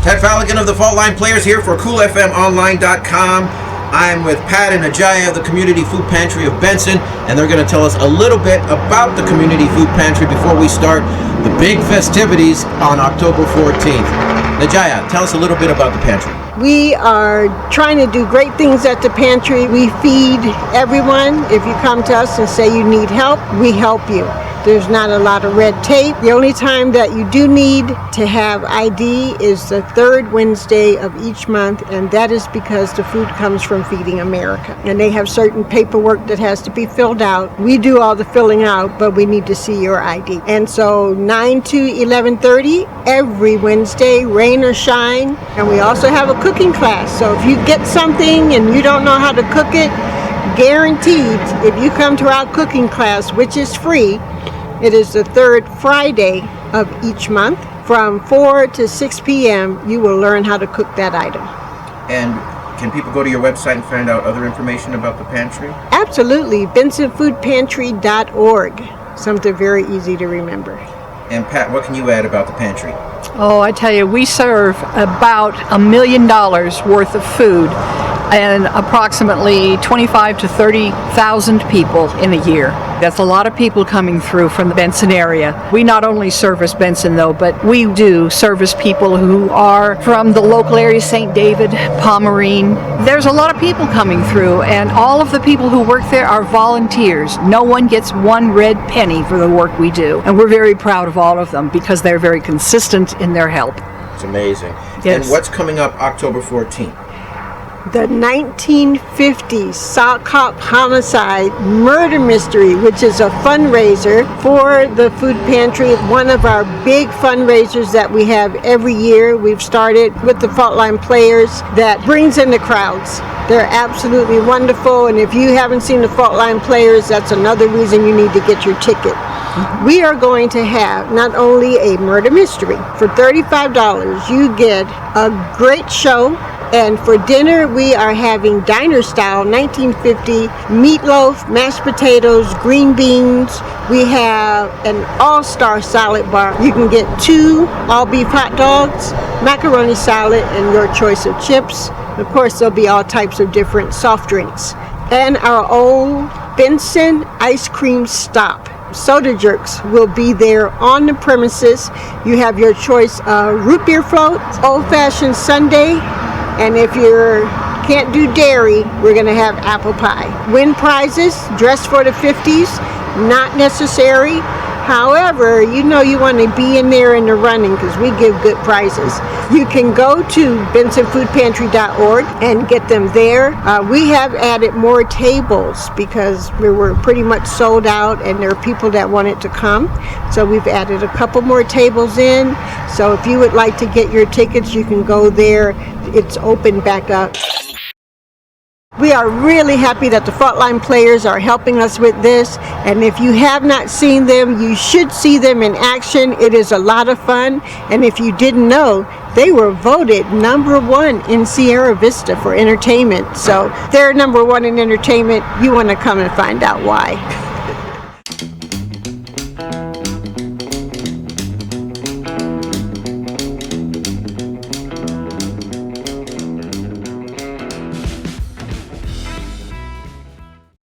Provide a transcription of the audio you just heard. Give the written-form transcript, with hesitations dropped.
Ted Falligan of the Fault Line Players here for CoolFMOnline.com. I'm with Pat and Najayyah of the Community Food Pantry of Benson, and they're going to tell us a little bit about the Community Food Pantry before we start the big festivities on October 14th. Najayyah, tell us a little bit about the pantry. We are trying to do great things at the pantry. We feed everyone. If you come to us and say you need help, we help you. There's not a lot of red tape. The only time that you do need to have ID is the third Wednesday of each month, and that is because the food comes from Feeding America. And they have certain paperwork that has to be filled out. We do all the filling out, but we need to see your ID. And so 9 to 11:30 every Wednesday, rain or shine. And we also have a cooking class. So if you get something and you don't know how to cook it, guaranteed, if you come to our cooking class, which is free, it is the third Friday of each month. From 4 to 6 p.m., you will learn how to cook that item. And can people go to your website and find out other information about the pantry? Absolutely. BensonFoodPantry.org. Something very easy to remember. And Pat, what can you add about the pantry? Oh, I tell you, we serve about $1 million worth of food and approximately 25 to 30,000 people in a year. That's a lot of people coming through from the Benson area. We not only service Benson though, but we do service people who are from the local area, St. David, Pomerine. There's a lot of people coming through, and all of the people who work there are volunteers. No one gets one red penny for the work we do, and we're very proud of all of them because they're very consistent in their help. It's amazing. Yes. And what's coming up October 14th? The 1950 Sock Hop Homicide Murder Mystery, which is a fundraiser for the food pantry. One of our big fundraisers that we have every year. We've started with the Fault Line Players that brings in the crowds. They're absolutely wonderful, and if you haven't seen the Fault Line Players, that's another reason you need to get your ticket. We are going to have not only a murder mystery. For $35, you get a great show. And for dinner, we are having diner style 1950 meatloaf, mashed potatoes, green beans. We have an all-star salad bar. You can get 2 all-beef hot dogs, macaroni salad, and your choice of chips. Of course, there'll be all types of different soft drinks. And our own Benson ice cream stop. Soda jerks will be there on the premises. You have your choice of root beer float, old-fashioned sundae, and if you can't do dairy, we're going to have apple pie. Win prizes, dress for the 50s, not necessary. However, you know you want to be in there in the running because we give good prizes. You can go to BensonFoodPantry.org and get them there. We have added more tables because we were pretty much sold out and there are people that wanted to come. So we've added a couple more tables in. So if you would like to get your tickets, you can go there. It's open back up. We are really happy that the Fault Line Players are helping us with this, and if you have not seen them, you should see them in action. It is a lot of fun, and if you didn't know, they were voted #1 in Sierra Vista for entertainment. So they're #1 in entertainment. You want to come and find out why.